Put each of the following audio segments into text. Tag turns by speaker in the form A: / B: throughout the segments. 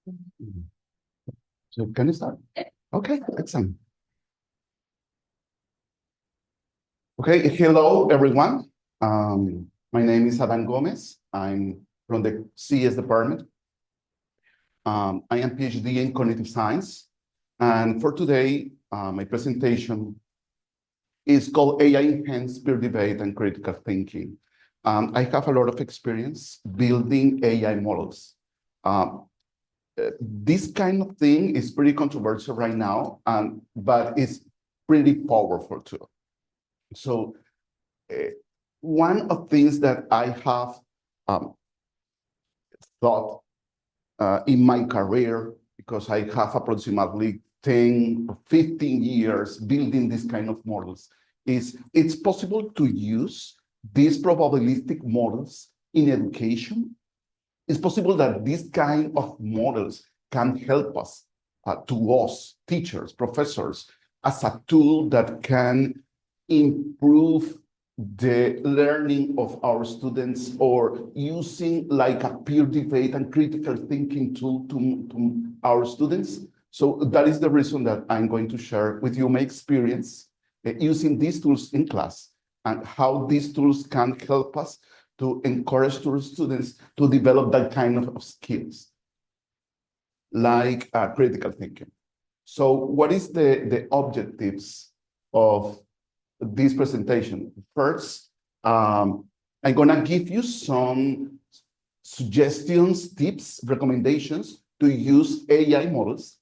A: So can you start? Okay, excellent. Okay, hello everyone. My name is Adan Gomez. I'm from the CS department. I am PhD in cognitive science. And for today, my presentation is called AI Enhanced Peer Debate and Critical Thinking. I have a lot of experience building AI models. This kind of thing is pretty controversial right now, but it's pretty powerful too. So one of the things that I have thought in my career, because I have approximately 10 or 15 years building this kind of models, is it's possible to use these probabilistic models in education. It's possible that these kind of models can help us, to us, teachers, professors, as a tool that can improve the learning of our students, or using like a peer debate and critical thinking tool to our students. So that is the reason that I'm going to share with you my experience using these tools in class, and how these tools can help us to encourage our students to develop that kind of skills, like critical thinking. So what is the objectives of this presentation? First, I'm gonna give you some suggestions, tips, recommendations to use AI models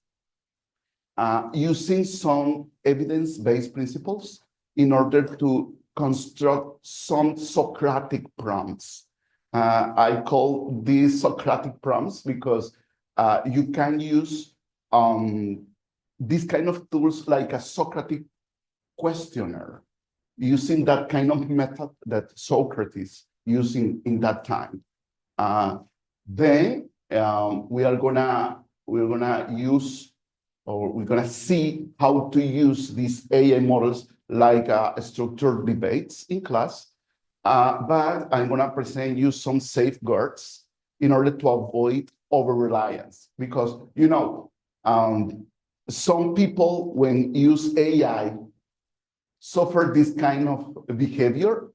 A: using some evidence-based principles in order to construct some Socratic prompts. I call these Socratic prompts because you can use these kind of tools like a Socratic questionnaire, using that kind of method that Socrates using in that time. Then we're gonna use, or we're gonna see how to use these AI models like structured debates in class. But I'm gonna present you some safeguards in order to avoid over-reliance, because some people, when use AI, suffer this kind of behavior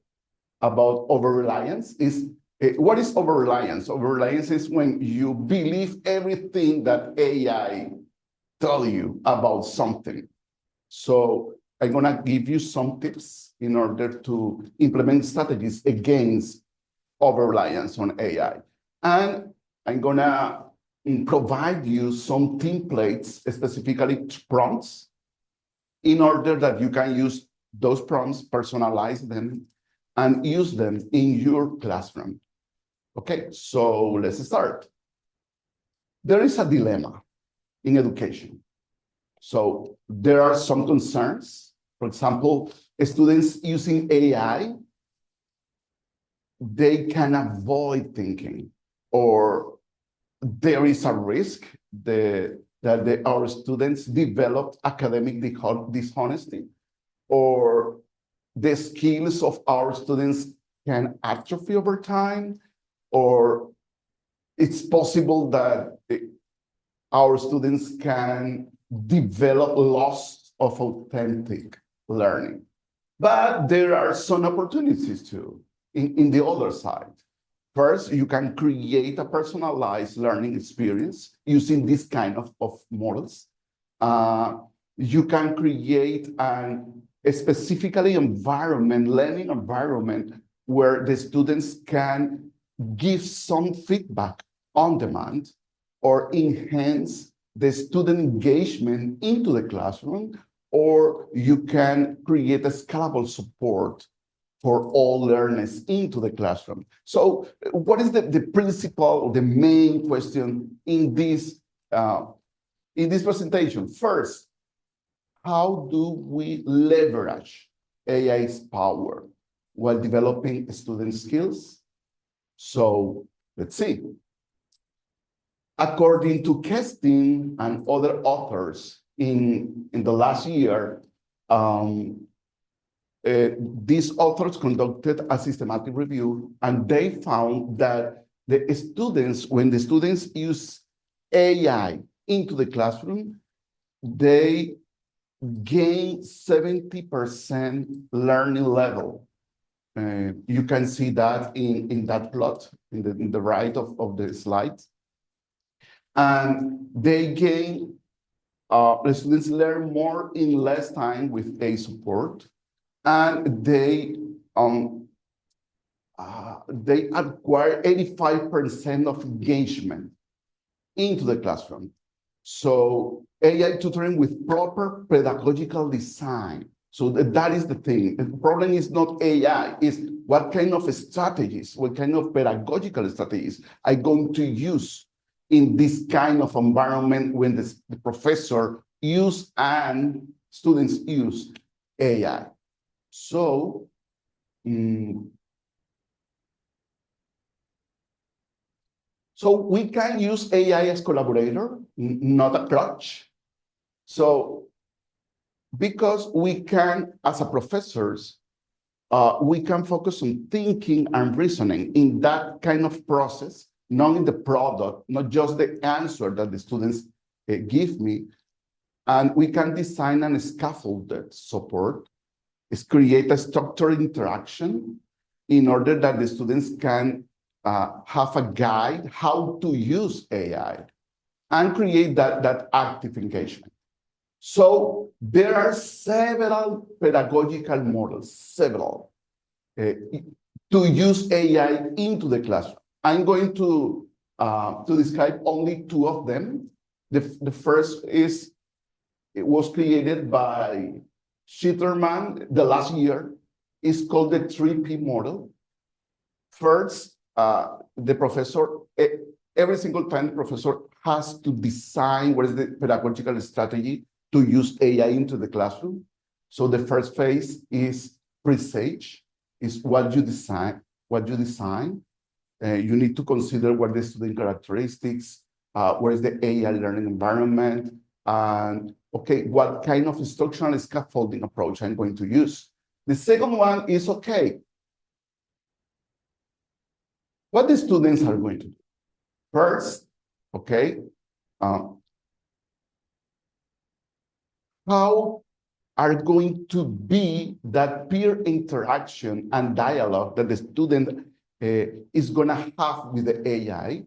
A: about over-reliance. What is over-reliance? Over-reliance is when you believe everything that AI tell you about something. So I'm gonna give you some tips in order to implement strategies against over-reliance on AI. And I'm gonna provide you some templates, specifically prompts, in order that you can use those prompts, personalize them, and use them in your classroom. Okay, so let's start. There is a dilemma in education. So there are some concerns. For example, students using AI, they can avoid thinking, or there is a risk that our students develop academic dishonesty, or the skills of our students can atrophy over time, or it's possible that our students can develop loss of authentic learning. But there are some opportunities too in the other side. First, you can create a personalized learning experience using this kind of models. You can create a specifically learning environment, where the students can give some feedback on demand, or enhance the student engagement into the classroom, or you can create a scalable support for all learners into the classroom. So what is the principal, the main question in this presentation? First, how do we leverage AI's power while developing student skills? So let's see. According to Kestin and other authors in the last year, these authors conducted a systematic review, and they found that when the students use AI into the classroom, they gain 70% learning level. You can see that in that plot in the right of the slide. And they gain, the students learn more in less time with A support, and they acquire 85% of engagement into the classroom. So AI tutoring with proper pedagogical design. So that is the thing. The problem is not AI, it's what kind of strategies, what kind of pedagogical strategies I'm going to use in this kind of environment when the professor use and students use AI. So, so we can use AI as collaborator, not a crutch. So because we can, as a professors, we can focus on thinking and reasoning in that kind of process, not in the product, not just the answer that the students give me. And we can design and scaffolded support, is create a structured interaction in order that the students can have a guide how to use AI and create that active engagement. So there are several pedagogical models, several, to use AI into the classroom. I'm going to describe only two of them. The first is, it was created by Schitterman the last year. It's called the 3P model. First, the professor, every single time the professor has to design what is the pedagogical strategy to use AI into the classroom. So the first phase is presage, is what you design. You need to consider what the student characteristics, what is the AI learning environment, and okay, what kind of instructional scaffolding approach I'm going to use. The second one is, okay, what the students are going to do. First, okay, how are going to be that peer interaction and dialogue that the student is going to have with the AI?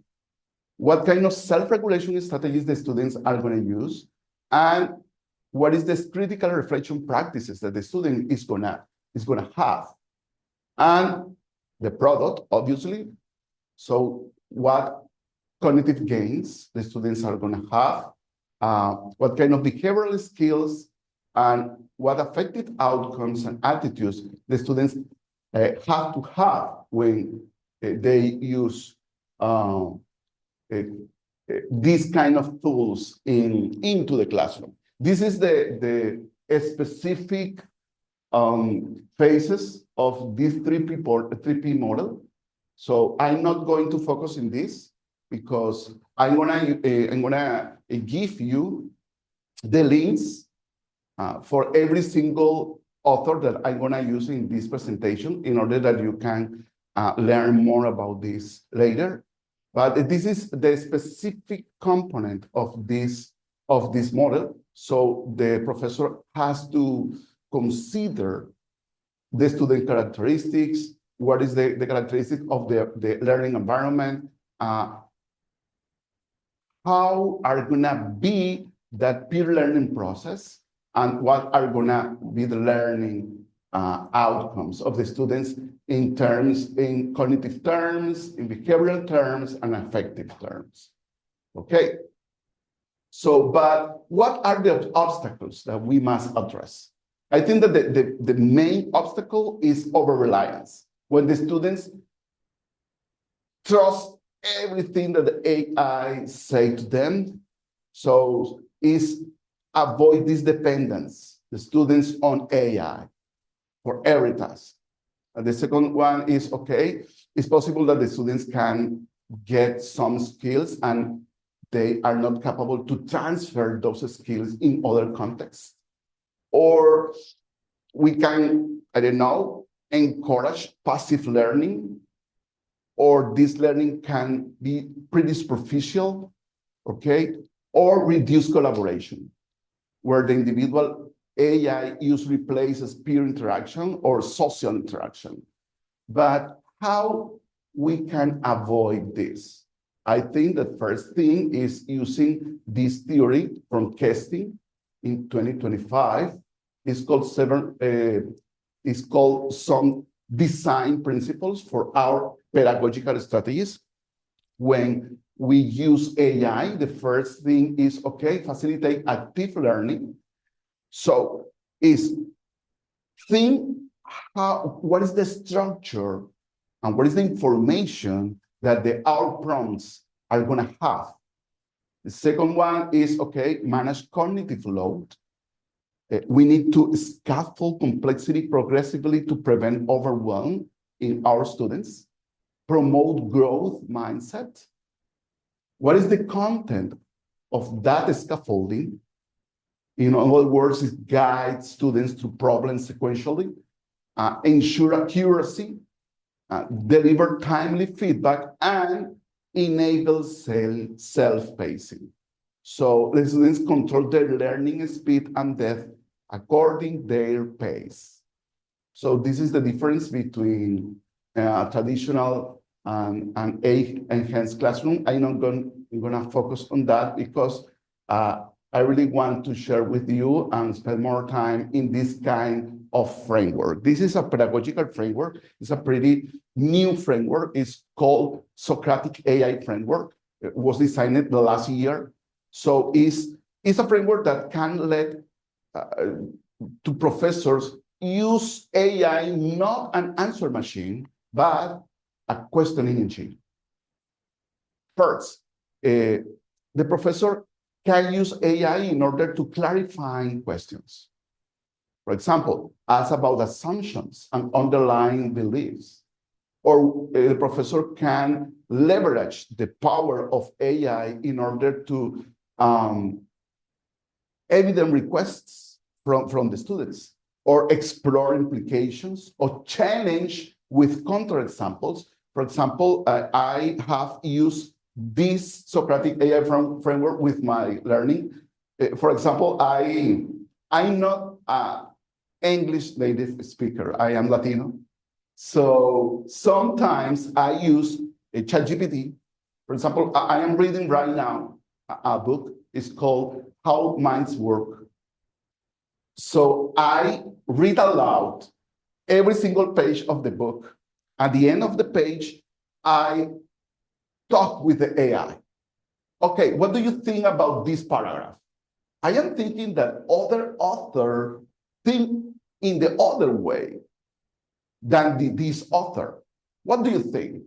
A: What kind of self-regulation strategies the students are going to use? And what is the critical reflection practices that the student is gonna have? And the product, obviously. So what cognitive gains the students are gonna have, what kind of behavioral skills, and what effective outcomes and attitudes the students have to have when they use these kind of tools into the classroom. This is the specific phases of this 3P model. So I'm not going to focus in this because I'm gonna give you the links for every single author that I'm gonna use in this presentation in order that you can learn more about this later. But this is the specific component of this model. So the professor has to consider the student characteristics, what is the characteristic of the learning environment, how are gonna be that peer learning process, and what are gonna be the learning outcomes of the students in cognitive terms, in behavioral terms, and affective terms. Okay. So, but what are the obstacles that we must address? I think that the main obstacle is over-reliance. When the students trust everything that the AI say to them, so is avoid this dependence, the students on AI for every task. And the second one is, okay, it's possible that the students can get some skills and they are not capable to transfer those skills in other contexts. Or we can, I don't know, encourage passive learning, or this learning can be pretty superficial, okay? Or reduce collaboration, where the individual AI use replaces peer interaction or social interaction. But how we can avoid this? I think the first thing is using this theory from Kesting in 2025. It's called some design principles for our pedagogical strategies. When we use AI, the first thing is, okay, facilitate active learning. So is think what is the structure and what is the information that our prompts are going to have. The second one is, okay, manage cognitive load. We need to scaffold complexity progressively to prevent overwhelm in our students, promote growth mindset. What is the content of that scaffolding? In other words, it guides students to problems sequentially, ensure accuracy, deliver timely feedback, and enable self-pacing. So the students control their learning speed and depth according their pace. So this is the difference between traditional and enhanced classroom. I'm not going to focus on that because I really want to share with you and spend more time in this kind of framework. This is a pedagogical framework. It's a pretty new framework. It's called Socratic AI Framework. It was designed the last year. So it's a framework that can let to professors use AI, not an answer machine, but a questioning engine. First, the professor can use AI in order to clarify questions. For example, ask about assumptions and underlying beliefs. Or the professor can leverage the power of AI in order to evidence requests from the students, or explore implications, or challenge with counterexamples. For example, I have used this Socratic AI framework with my learning. For example, I'm not an English native speaker. I am Latino. So sometimes I use a ChatGPT. For example, I am reading right now a book. It's called How Minds Work. So I read aloud every single page of the book. At the end of the page, I talk with the AI. Okay, what do you think about this paragraph? I am thinking that other author think in the other way than this author. What do you think?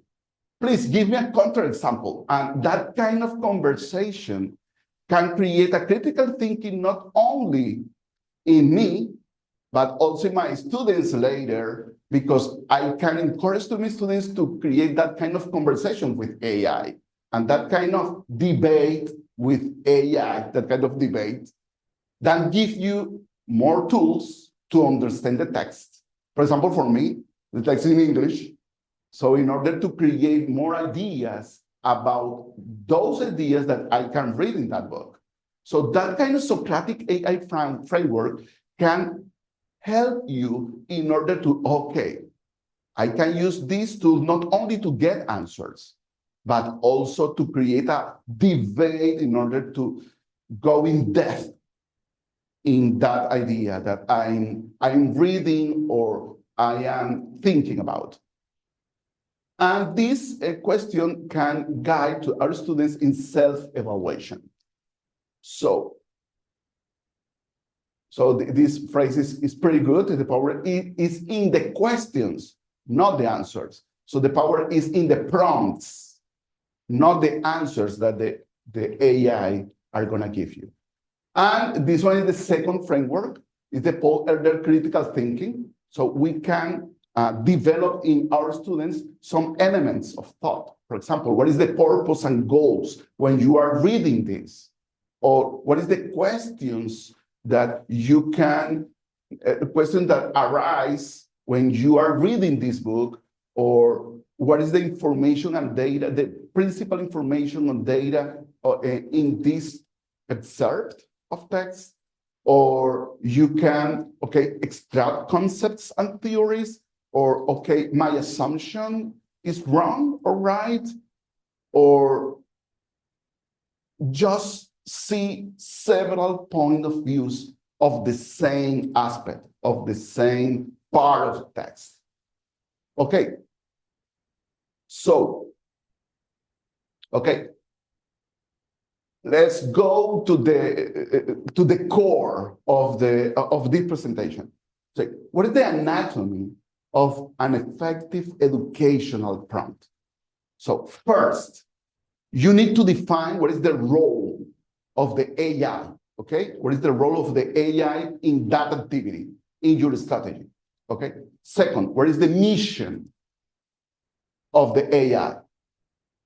A: Please give me a counterexample. And that kind of conversation can create a critical thinking not only in me, but also in my students later, because I can encourage my students to create that kind of conversation with AI and that kind of debate with AI, that kind of debate, that give you more tools to understand the text. For example, for me, the text in English. So in order to create more ideas about those ideas that I can read in that book. So that kind of Socratic AI framework can help you in order to, okay, I can use these tools not only to get answers, but also to create a debate in order to go in depth in that idea that I'm reading or I am thinking about. And this question can guide to our students in self-evaluation. So this phrase is pretty good. The power is in the questions, not the answers. So the power is in the prompts, not the answers that the AI are going to give you. And this one is the second framework, is the Paul Elder critical thinking. So we can develop in our students some elements of thought. For example, what is the purpose and goals when you are reading this? Or what is the questions that you can, question that arise when you are reading this book, or what is the information and data, the principal information and data in this excerpt of text, or you can, okay, extract concepts and theories, or, okay, my assumption is wrong or right, or just see several point of views of the same aspect, of the same part of the text. Okay. So, okay, let's go to the core of this presentation. So, what is the anatomy of an effective educational prompt? So, first, you need to define what is the role of the AI. Okay, what is the role of the AI in that activity, in your strategy? Okay. Second, what is the mission of the AI?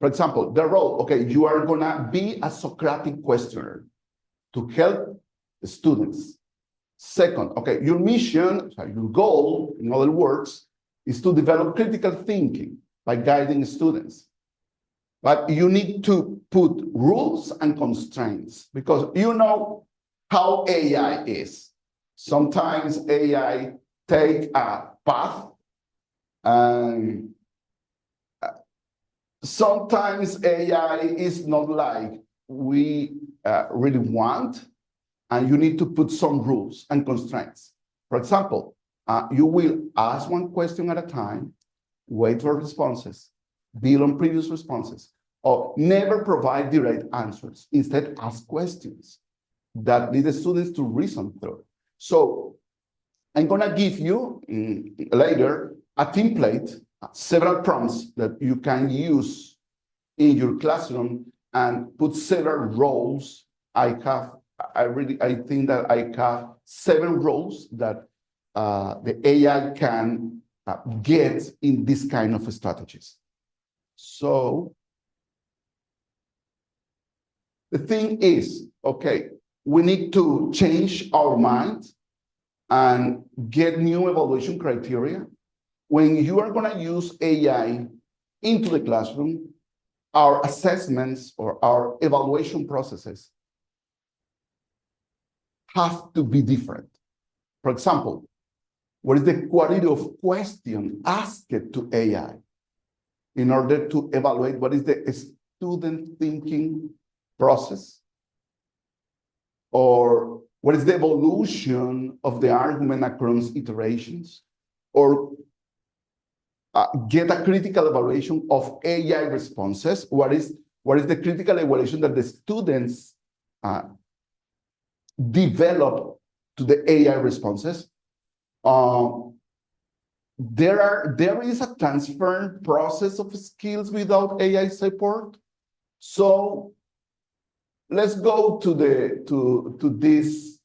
A: For example, the role, okay, you are gonna be a Socratic questioner to help the students. Second, okay, your mission, your goal, in other words, is to develop critical thinking by guiding students. But you need to put rules and constraints, because you know how AI is. Sometimes AI take a path, and sometimes AI is not like we really want, and you need to put some rules and constraints. For example, you will ask one question at a time, wait for responses, build on previous responses, or never provide direct answers. Instead, ask questions that lead the students to reason through. So I'm gonna give you later a template, several prompts that you can use in your classroom and put several roles. I think that I have 7 roles that the AI can get in this kind of strategies. So the thing is, okay, we need to change our mind and get new evaluation criteria. When you are going to use AI into the classroom, our assessments or our evaluation processes have to be different. For example, what is the quality of question asked to AI in order to evaluate what is the student thinking process, or what is the evolution of the argument across iterations, or get a critical evaluation of AI responses. What is the critical evaluation that the students develop to the AI responses? There is a transfer process of skills without AI support. So let's go to this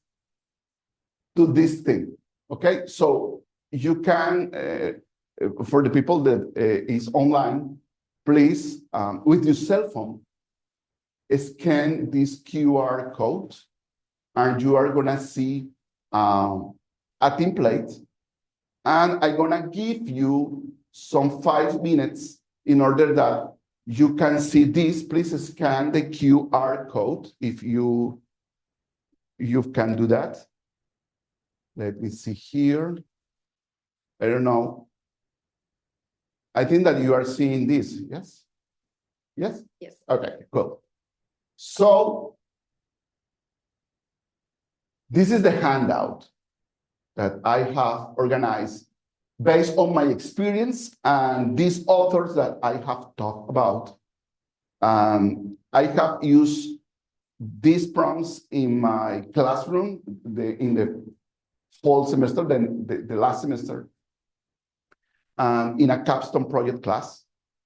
A: thing. Okay, so you can for the people that is online, please with your cell phone scan this QR code, and you are gonna see a template, and I'm gonna give you some 5 minutes in order that you can see this. Please scan the QR code if you can do that. Let me see here. I don't know. I think that you are seeing this, yes? Yes?
B: Yes.
A: Okay, cool. So this is the handout that I have organized based on my experience and these authors that I have talked about. I have used these prompts in my classroom in the fall semester, then the last semester, in a capstone project class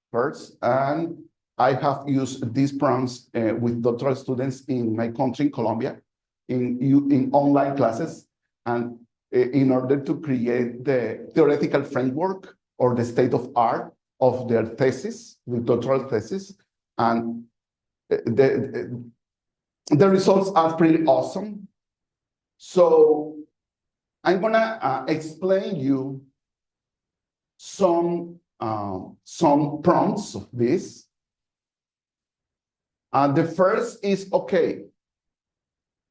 A: first. And I have used these prompts with doctoral students in my country, in Colombia, in online classes, and in order to create the theoretical framework or the state of art of their thesis, the doctoral thesis. And the results are pretty awesome. So I'm gonna explain you some some prompts of this. The first is, okay,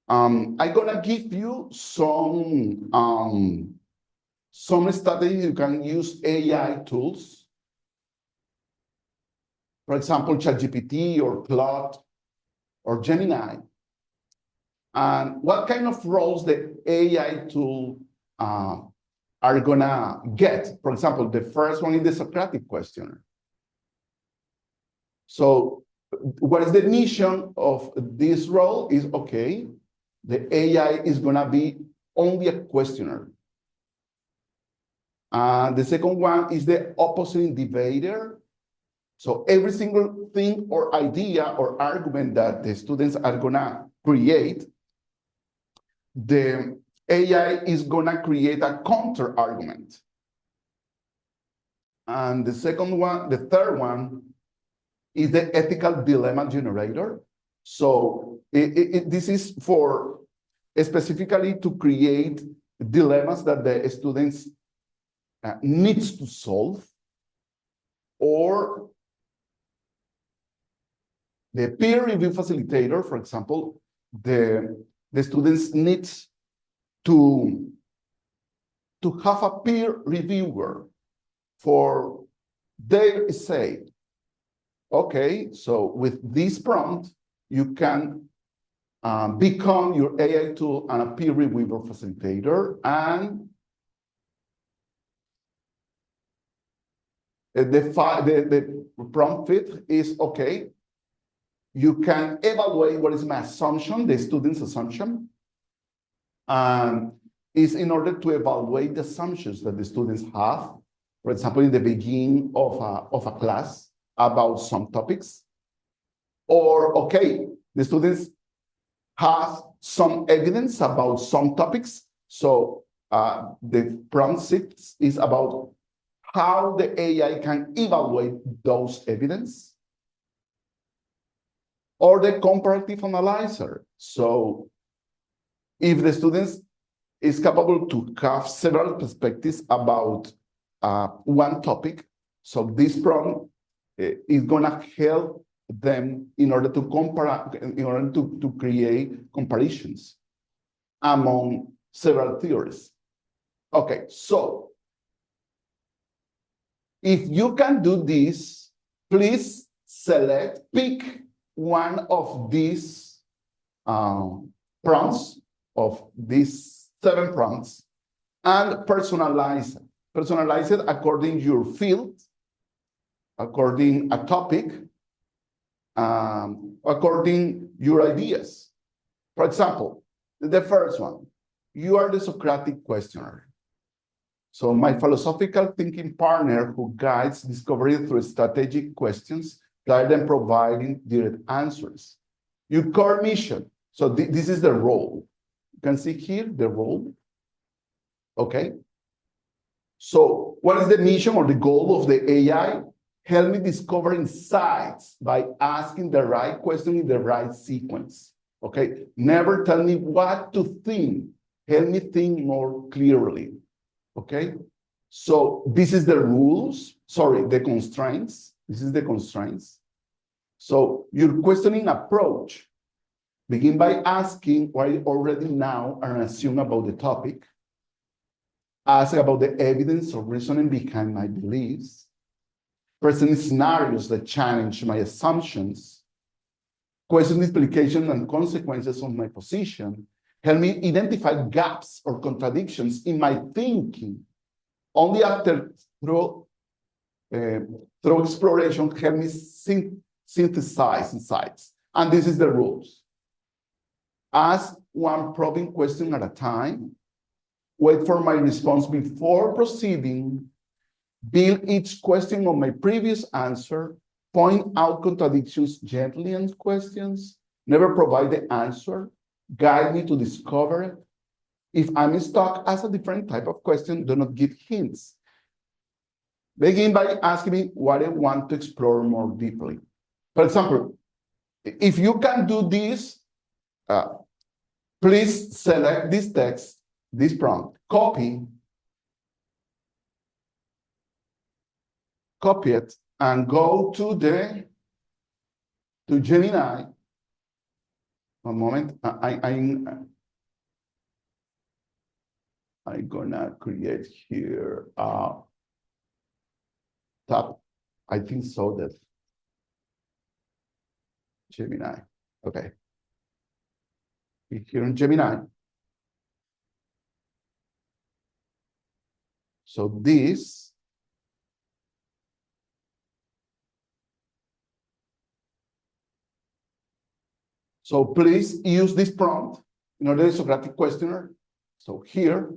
A: I'm gonna give you some strategies you can use AI tools. For example, ChatGPT or Claude or Gemini. And what kind of roles the AI tool are gonna get? For example, the first one is the Socratic questionnaire. So what is the mission of this role is, okay, the AI is gonna be only a questioner. The second one is the opposite divider. So every single thing or idea or argument that the students are gonna create, the AI is gonna create a counter argument. And the third one is the ethical dilemma generator. So this is for specifically to create dilemmas that the students needs to solve, or the peer review facilitator, for example, the students needs to have a peer reviewer for their say, okay, so with this prompt, you can become your AI tool and a peer reviewer facilitator. And the prompt fit is, okay, you can evaluate what is my assumption, the student's assumption, is in order to evaluate the assumptions that the students have, for example, in the beginning of a class about some topics. Or, okay, the students have some evidence about some topics. So the prompt 6 is about how the AI can evaluate those evidence. Or the comparative analyzer. So if the students is capable to have several perspectives about one topic, so this prompt is gonna help them in order to compare, in order to create comparisons among several theories. Okay, so if you can do this, please pick one of these prompts, of these 7 prompts, and personalize it according to your field, according a topic, according your ideas. For example, the first one, you are the Socratic questioner. So my philosophical thinking partner who guides discovery through strategic questions rather than providing direct answers. Your core mission. So this is the role. You can see here the role. Okay. So what is the mission or the goal of the AI? Help me discover insights by asking the right question in the right sequence. Okay. Never tell me what to think. Help me think more clearly. Okay. So this is the rules. Sorry, the constraints. This is the constraints. So your questioning approach, begin by asking what I already know and assume about the topic. Ask about the evidence or reasoning behind my beliefs. Present scenarios that challenge my assumptions. Question the implications and consequences of my position. Help me identify gaps or contradictions in my thinking. Only after, through exploration, help me synthesize insights. And this is the rules. Ask one probing question at a time. Wait for my response before proceeding. Build each question on my previous answer. Point out contradictions gently in questions. Never provide the answer. Guide me to discover it. If I'm stuck, ask a different type of question. Do not give hints. Begin by asking me what I want to explore more deeply. For example, if you can do this, please select this text, this prompt, copy copy it and go to Gemini. One moment. I'm gonna create here a tab. I think so that Gemini. Okay. Here in Gemini. So this. So please use this prompt in order to Socratic questionnaire. So here.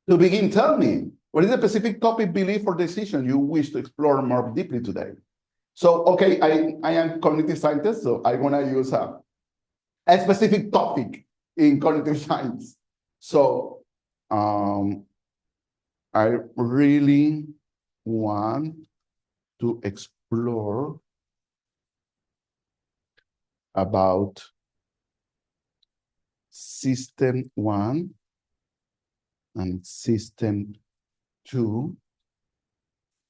A: To begin, tell me, what is the specific topic, belief, or decision you wish to explore more deeply today? So, okay, I am cognitive scientist, so I want to use a specific topic in cognitive science. So, I really want to explore about system 1 and system 2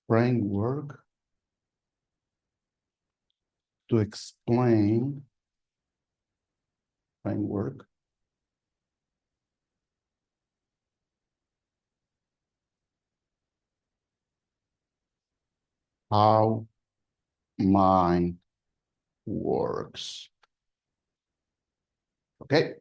A: framework to explain framework how mind works. Okay.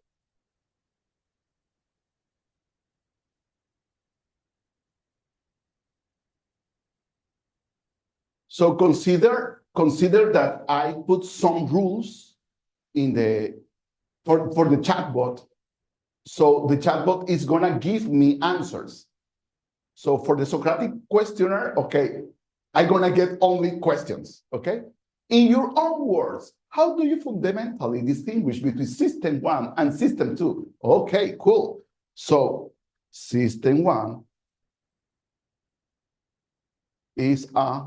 A: So consider that I put some rules in for the chatbot. So the chatbot is gonna give me answers. So for the Socratic questionnaire, okay, I'm gonna get only questions, okay? In your own words, how do you fundamentally distinguish between system 1 and system 2? Okay, cool. So system 1 is a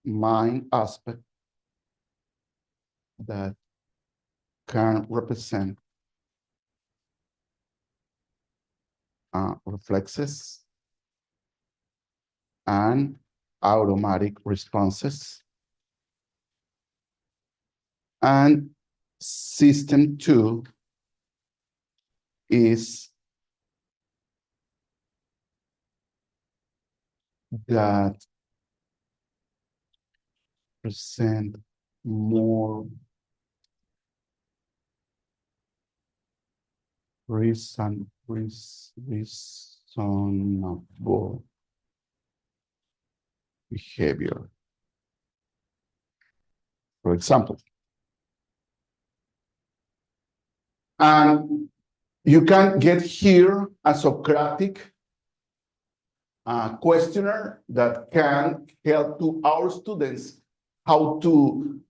A: mind aspect that can represent reflexes and automatic responses. And system 2 is that present more reasonable behavior. For example, and you can get here a Socratic questionnaire that can help to our students how to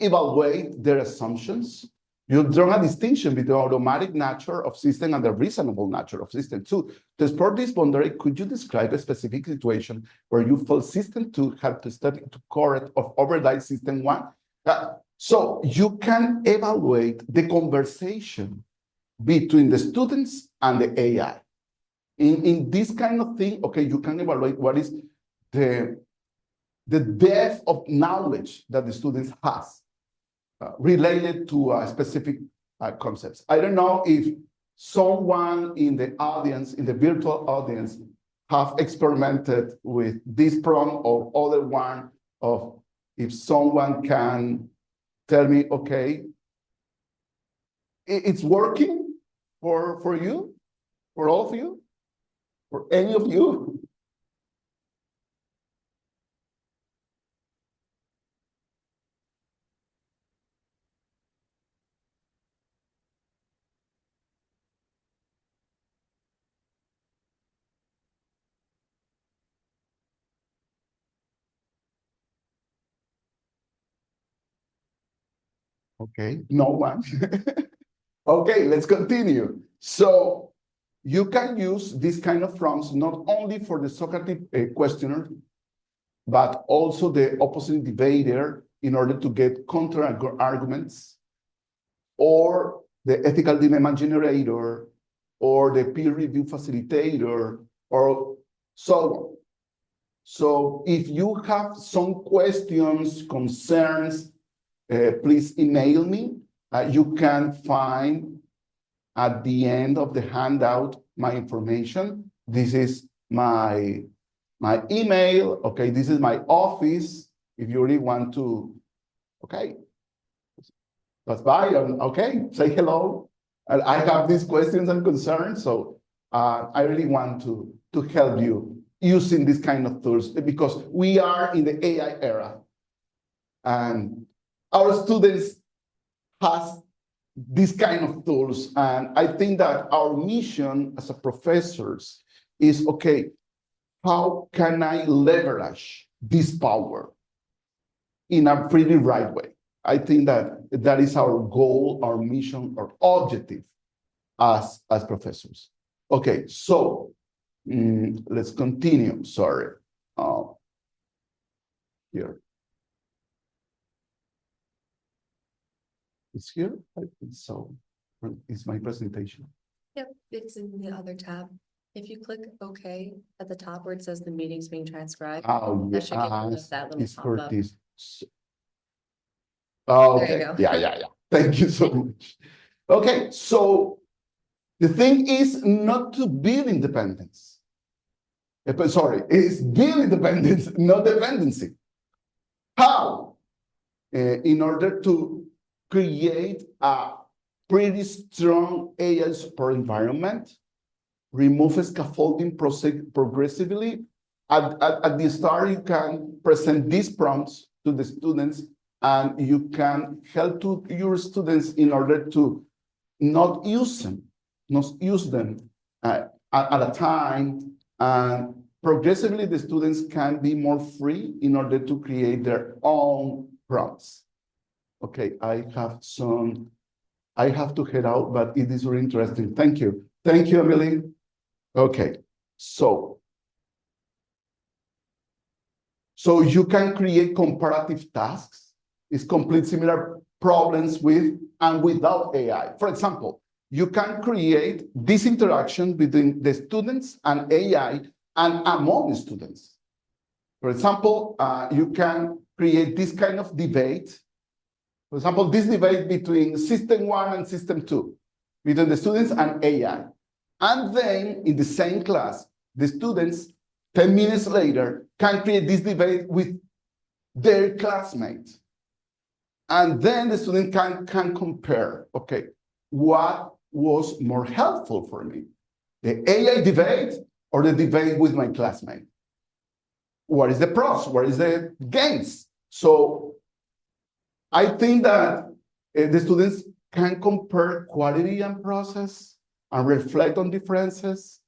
A: evaluate their assumptions. You draw a distinction between the automatic nature of system and the reasonable nature of system 2. To explore this boundary, could you describe a specific situation where you felt system 2 had to study to correct or override system 1? So you can evaluate the conversation between the students and the AI. In this kind of thing, okay, you can evaluate what is the depth of knowledge that the students has related to specific concepts. I don't know if someone in the audience, in the virtual audience, have experimented with this prompt or other one of if someone can tell me, okay, it's working for you, for all of you, for any of you. Okay, no one. Okay, let's continue. So you can use this kind of prompts not only for the Socratic questionnaire, but also the opposite debater in order to get counter arguments, or the ethical dilemma generator, or the peer review facilitator, or so on. So if you have some questions, concerns, please email me. You can find at the end of the handout my information. This is my email. Okay, this is my office. If you really want to, okay, pass by and okay, say hello. I have these questions and concerns, so I really want to help you using this kind of tools, because we are in the AI era, and our students has this kind of tools. And I think that our mission as a professors is, okay, how can I leverage this power in a pretty right way? I think that that is our goal, our mission, our objective as professors. Okay, so let's continue. Sorry. Here. It's here? I think so. It's my presentation.
B: Yep, it's in the other tab. If you click OK at the top where it says the meeting's being transcribed,
A: Oh,
B: that should get rid
A: yes,
B: of that little
A: it's for
B: pop-up.
A: this. Oh,
B: There you
A: okay.
B: go.
A: Yeah. Thank you so much. Okay, so the thing is not to build independence. Sorry, it's build independence, not dependency. How? In order to create a pretty strong AI support environment, remove scaffolding progressively. At the start, you can present these prompts to the students, and you can help to your students in order to not use them at a time. And progressively, the students can be more free in order to create their own prompts. Okay, I have to head out, but it is very interesting. Thank you. Thank you, Emily. Okay, so you can create comparative tasks. It's complete similar problems with and without AI. For example, you can create this interaction between the students and AI and among students. For example, you can create this kind of debate. For example, this debate between System 1 and System 2, between the students and AI. And then in the same class, the students, 10 minutes later, can create this debate with their classmates. And then the student can compare, okay, what was more helpful for me? The AI debate or the debate with my classmate? What is the pros? What is the gains? So I think that the students can compare quality and process and reflect on differences.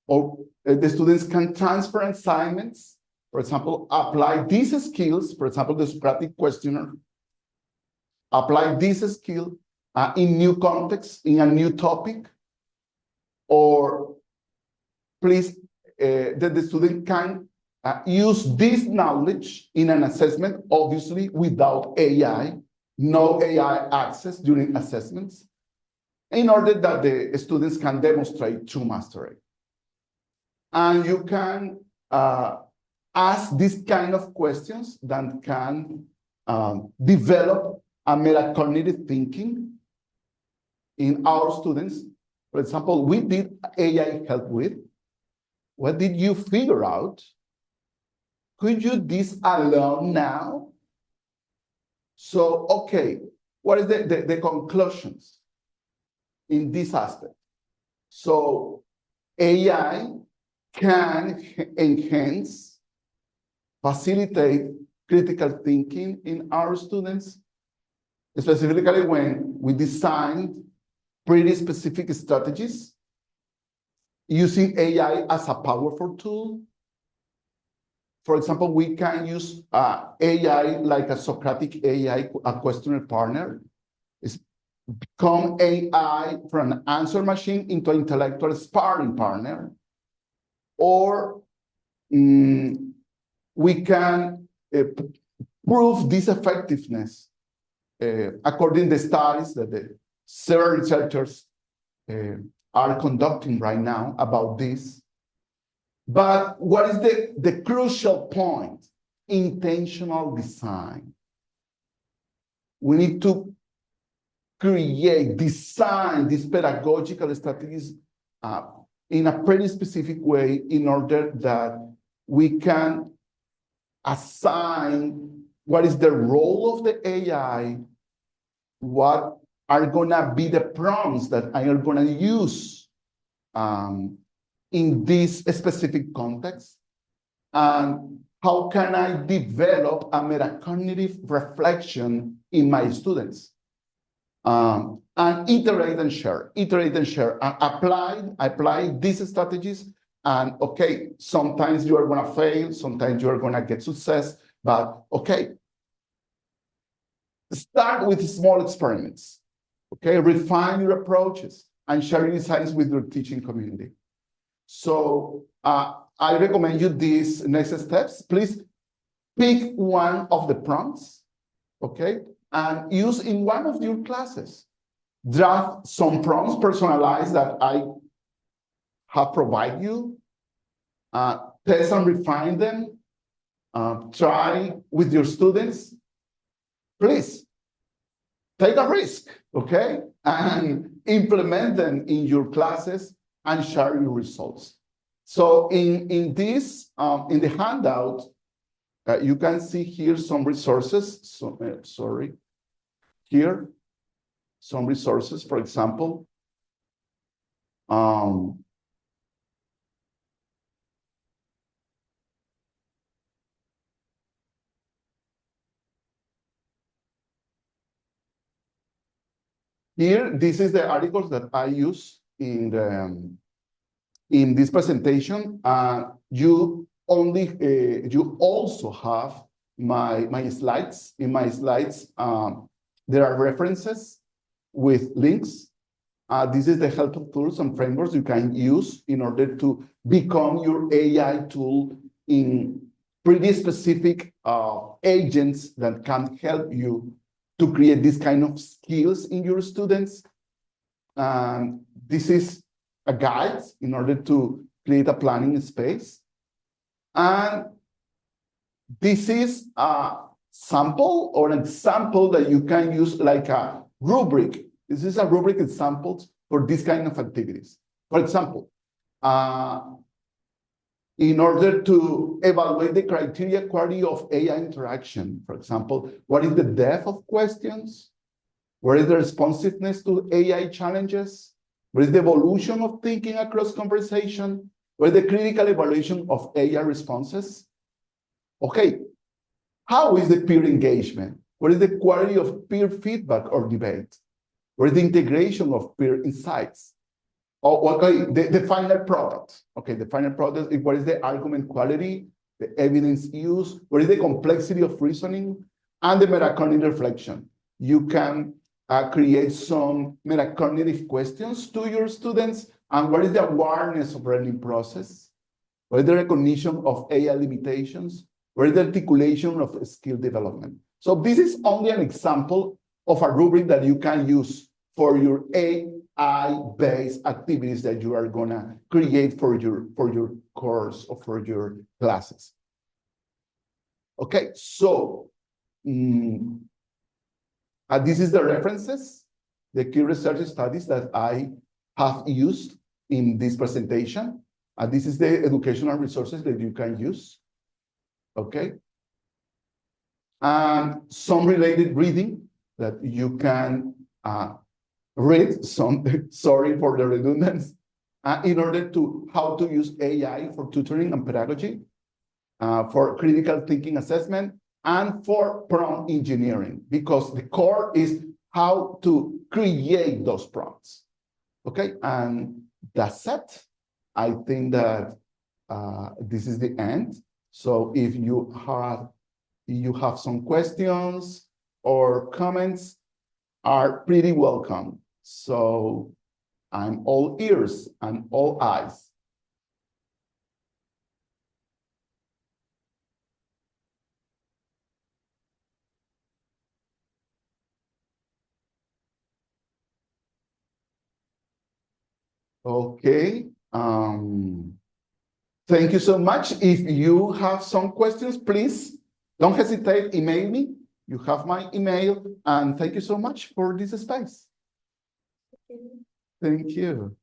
A: Or the students can transfer assignments. For example, apply these skills, for example, the Socratic questionnaire. Apply this skill in new context, in a new topic. Or please, that the student can use this knowledge in an assessment, obviously without AI, no AI access during assessments, in order that the students can demonstrate true mastery. And you can ask this kind of questions that can develop a metacognitive thinking in our students. For example, we did AI help with. What did you figure out? Could you do this alone now? So, okay, what is the conclusions in this aspect? So AI can enhance, facilitate critical thinking in our students, specifically when we design pretty specific strategies using AI as a powerful tool. For example, we can use AI like a Socratic AI, a questionnaire partner. It's become AI from an answer machine into an intellectual sparring partner. Or we we can prove this effectiveness according to the studies that the several researchers are conducting right now about this. But what is the crucial point? Intentional design. We need to design these pedagogical strategies in a pretty specific way in order that we can assign what is the role of the AI, what are gonna be the prompts that I am gonna use in this specific context, and how can I develop a metacognitive reflection in my students? And iterate and share, apply these strategies. And okay, sometimes you are gonna fail, sometimes you are gonna get success, but okay, start with small experiments, okay? Refine your approaches and share your insights with your teaching community. So I recommend you these next steps. Please pick one of the prompts, okay? And use in one of your classes. Draft some prompts personalized that I have provided you. Test and refine them. Try with your students. Please take a risk, okay? And implement them in your classes and share your results. So in this, in the handout, you can see here some resources. So, sorry. Here, some resources, for example. Here, this is the articles that I use in this presentation. You also have my slides. In my slides, there are references with links. This is the helpful tools and frameworks you can use in order to become your AI tool in pretty specific agents that can help you to create this kind of skills in your students. This is a guide in order to create a planning space. And this is a sample or an example that you can use like a rubric. This is a rubric example for this kind of activities. For example, in order to evaluate the criteria quality of AI interaction, for example, what is the depth of questions? What is the responsiveness to AI challenges? What is the evolution of thinking across conversation? What is the critical evaluation of AI responses? Okay, how is the peer engagement? What is the quality of peer feedback or debate? What is the integration of peer insights? Oh, okay, the final product. Okay, the final product, what is the argument quality, the evidence use, what is the complexity of reasoning, and the metacognitive reflection. You can create some metacognitive questions to your students, and what is the awareness of learning process? What is the recognition of AI limitations? What is the articulation of skill development? So this is only an example of a rubric that you can use for your AI-based activities that you are gonna create for your course or for your classes. Okay, so this is the references, the key research studies that I have used in this presentation. This is the educational resources that you can use. Okay, and some related reading that you can read, sorry for the redundancy, in order to how to use AI for tutoring and pedagogy, for critical thinking assessment, and for prompt engineering, because the core is how to create those prompts. Okay, and that's it. I think that this is the end. So if you have some questions or comments, are pretty welcome. So I'm all ears and all eyes. Okay. Thank you so much. If you have some questions, please don't hesitate, email me. You have my email, and thank you so much for this space. Thank you.